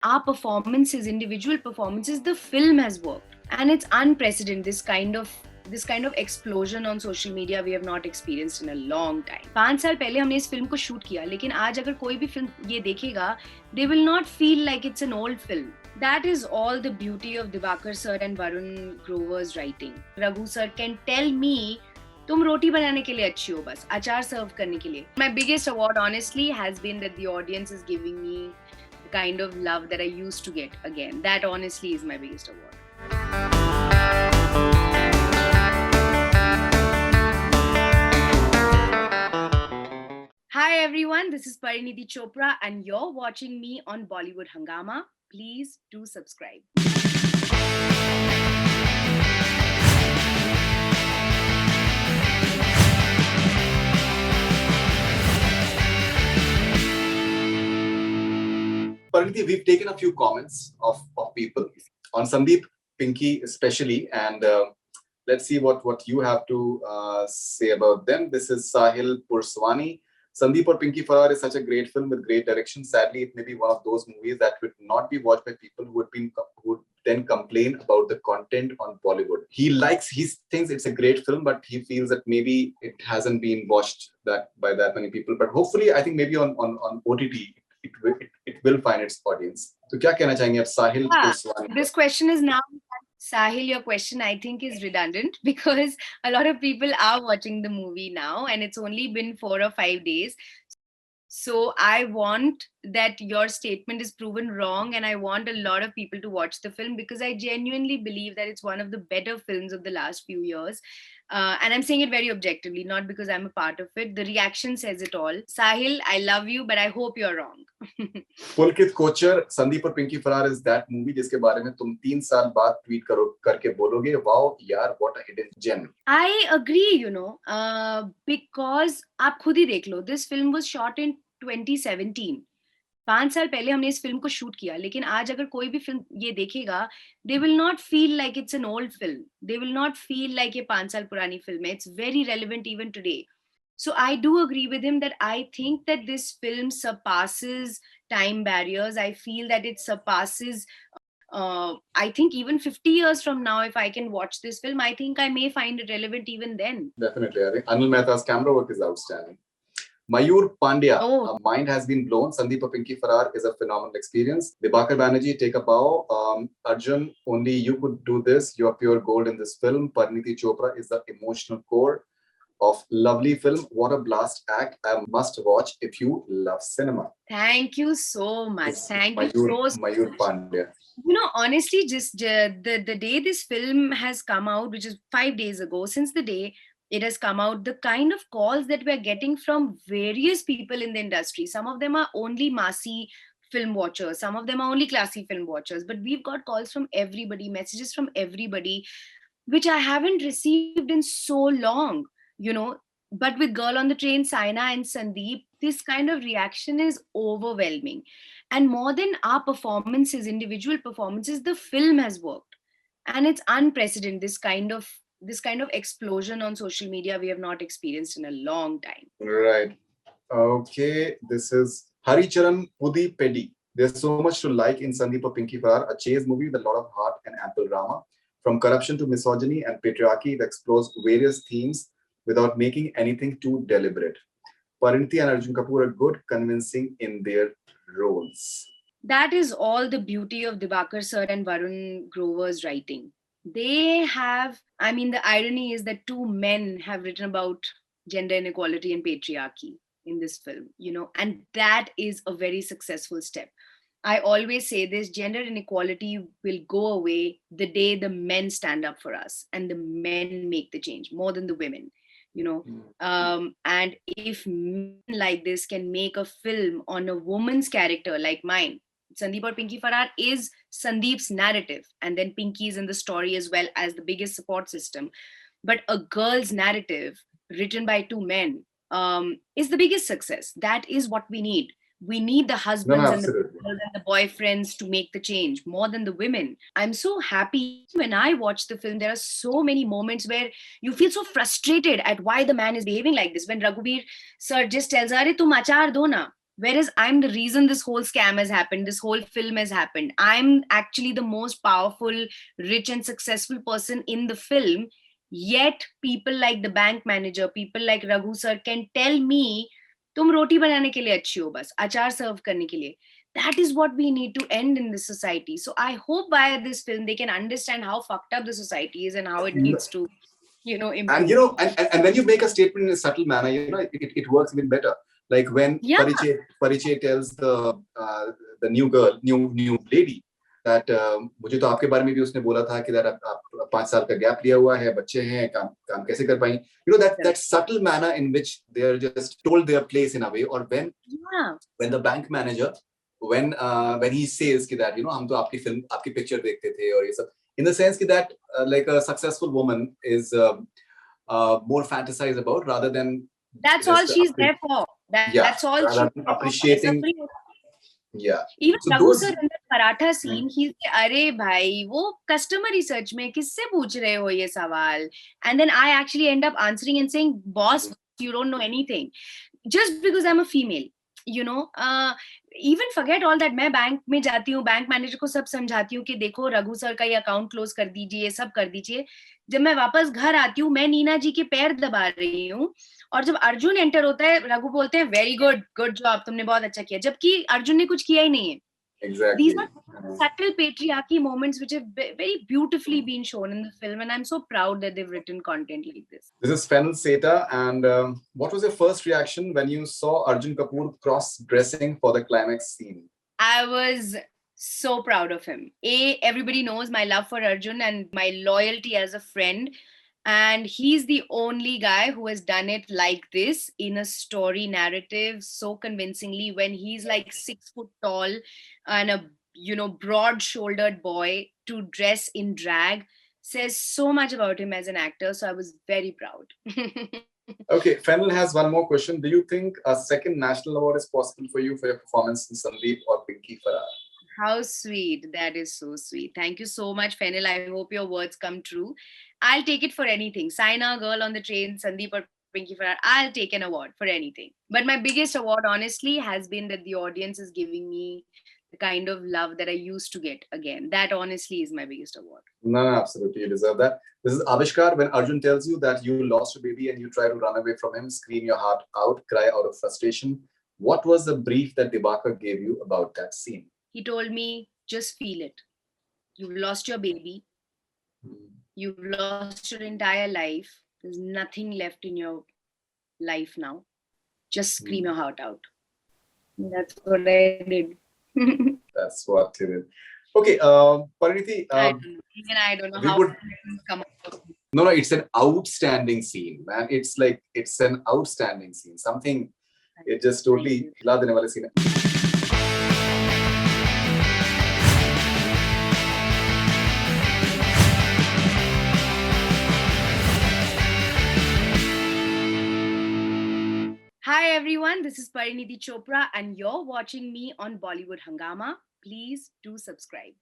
our performances, individual performances, the film has worked, and it's unprecedented. This kind of explosion on social media we have not experienced in a long time. 5 साल पहले हमने इस film को shoot किया, लेकिन आज अगर कोई भी फिल्म ये देखेगा, they will not feel like it's an old film. That is all the beauty of Diwakar sir and Varun Grover's writing. Raghu sir can tell me, तुम रोटी बनाने के लिए अच्छी हो, बस अचार सर्व करने के लिए. My biggest award honestly has been that the audience is giving me the kind of love that I used to get again. That honestly is my biggest award. Hi everyone, this is Parinidhi Chopra and you're watching me on Bollywood Hangama. Please do subscribe. Parinidhi, we've taken a few comments of people on Sandeep, Pinky especially, and let's see what you have to say about them. This is Sahil Purswani. Sandeep or Pinky Farrar is such a great film with great direction. Sadly, it may be one of those movies that would not be watched by people who would then complain about the content on Bollywood. He thinks it's a great film, but he feels that maybe it hasn't been watched by that many people. But hopefully, I think maybe on OTT, it will find its audience. So, क्या कहना चाहेंगे आप साहिल Purswani? This question is now, Sahil, your question I think is redundant because a lot of people are watching the movie now and it's only been 4 or 5 days. So I want that your statement is proven wrong and I want a lot of people to watch the film because I genuinely believe that it's one of the better films of the last few years. And I'm saying it very objectively, not because I'm a part of it. The reaction says it all. Sahil, I love you, but I hope you're wrong. Pulkit Kochar, Sandeep और Pinky Farrar is that movie जिसके बारे में तुम 3 साल बाद tweet करके बोलोगे, wow, यार, what a hidden gem. I agree, because आप खुद ही देख लो, this film was shot in 2017. 5 साल पहले हमने इस फिल्म को शूट किया, लेकिन आज अगर कोई भी फिल्म ये देखेगा, they will not feel like it's an old film. They will not feel like ये 5 साल पुरानी फिल्म है. It's very relevant even today. So I do agree with him that I think that this film surpasses time barriers. I feel that it surpasses I think even 50 years from now, if I can watch this film, I think I may find it relevant even then. Definitely. I think Anil Mehta's camera work is outstanding. Mayur Pandya, mind has been blown. Sandeep or Pinky Farrar is a phenomenal experience. Dibakar Banerjee, take a bow. Arjun, only you could do this. You are pure gold in this film. Parinidhi Chopra is the emotional core of lovely film. What a blast act. A must watch if you love cinema. Thank you so much. Thank you so much. Mayur Pandya. Honestly, just the day this film has come out, which is 5 days ago, since the day it has come out, the kind of calls that we're getting from various people in the industry, some of them are only massy film watchers, some of them are only classy film watchers, but we've got calls from everybody, messages from everybody, which I haven't received in so long, but with Girl on the Train, Saina and Sandeep, this kind of reaction is overwhelming. And more than our performances, individual performances, the film has worked. And it's unprecedented, this kind of explosion on social media we have not experienced in a long time. Right. Okay. This is Haricharan Pudi Pedi. There's so much to like in Sandeep or Pinky Farrar, a chase movie with a lot of heart and ample drama. From corruption to misogyny and patriarchy, it explores various themes without making anything too deliberate. Parinidhi and Arjun Kapoor are good, convincing in their roles. That is all the beauty of Diwakar sir and Varun Grover's writing. They have, the irony is that 2 men have written about gender inequality and patriarchy in this film, and that is a very successful step. I always say this, gender inequality will go away the day the men stand up for us and the men make the change more than the women. And if men like this can make a film on a woman's character like mine, Sandeep or Pinky Farrar is Sandeep's narrative, and then Pinky is in the story as well as the biggest support system. But a girl's narrative written by 2 men is the biggest success. That is what we need. We need the husbands and the girls and the boyfriends to make the change more than the women. I'm so happy when I watch the film. There are so many moments where you feel so frustrated at why the man is behaving like this. When Raghuveer sir just tells her, "Arey tum achar do na," Whereas I'm the reason this whole scam has happened, this whole film has happened. I'm actually the most powerful, rich, and successful person in the film. Yet people like the bank manager, people like Raghu sir can tell me, तुम रोटी बनाने के लिए अच्छी हो बस, अचार सर्व करने के लिए. That is what we need to end in this society. So I hope by this film they can understand how fucked up the society is and how it needs to, improve. And and when you make a statement in a subtle manner, it works even better. Like when Yeah. Parichay tells the new girl, new lady that मुझे तो आपके बारे में भी उसने बोला था कि that आप 5 साल का गैप लिया हुआ है, बच्चे हैं, काम कैसे कर पाएंगे. That subtle manner in which they are just told their place in a way. Or when the bank manager, when he says that हम तो आपकी film, आपकी picture देखते थे और ये सब, in the sense that like a successful woman is more fantasized about rather than that's all she's there for. That's all she's appreciating. Yeah. Even so Raghu sir in the paratha scene, he's like, "Arey bhai, wo customer research mein kisse पूछ रहे हो ये सवाल?" And then I actually end up answering and saying, "Boss, you don't know anything." Just because I'm a female, even forget all that. मैं bank में जाती हूँ, bank manager को सब समझाती हूँ कि देखो रघु सर का ये अकाउंट क्लोज कर दीजिए, सब कर दीजिए. जब मैं वापस घर आती हूँ, मैं नीना जी के पैर दबा रही हूँ, और जब अर्जुन एंटर होता है, रघु बोलते हैं वेरी गुड जॉब, तुमने बहुत अच्छा किया, जबकि अर्जुन ने कुछ किया ही नहीं है. Exactly. These are subtle patriarchy moments which have very beautifully been shown in the film, and I'm so proud that they've written content like this. This is Fennel Seta, and what was your first reaction when you saw Arjun Kapoor cross-dressing for the climax scene? I was so proud of him. Everybody knows my love for Arjun and my loyalty as a friend. And he's the only guy who has done it like this in a story narrative so convincingly, when he's like 6 foot tall and a broad shouldered boy to dress in drag says so much about him as an actor. So I was very proud. Okay, Fennel has one more question. Do you think a second national award is possible for you for your performance in Sandeep or Pinky Farrar? How sweet. That is so sweet. Thank you so much, Fennel. I hope your words come true. I'll take it for anything. Saina, Girl on the Train, Sandeep or Pinky Farrar. I'll take an award for anything. But my biggest award, honestly, has been that the audience is giving me the kind of love that I used to get again. That honestly is my biggest award. No, absolutely. You deserve that. This is Avishkar. When Arjun tells you that you lost a baby and you try to run away from him, scream your heart out, cry out of frustration, what was the brief that Dibakar gave you about that scene? He told me, just feel it. You've lost your baby. You've lost your entire life. There's nothing left in your life now. Just scream your heart out. That's what I did. That's what you did. Okay, Parineeti. I don't know how to come up. No, it's an outstanding scene, man. It's an outstanding scene. Something, it just totally हिला देने वाले scene है. Hi everyone, this is Parineeti Chopra and you're watching me on Bollywood Hungama. Please do subscribe.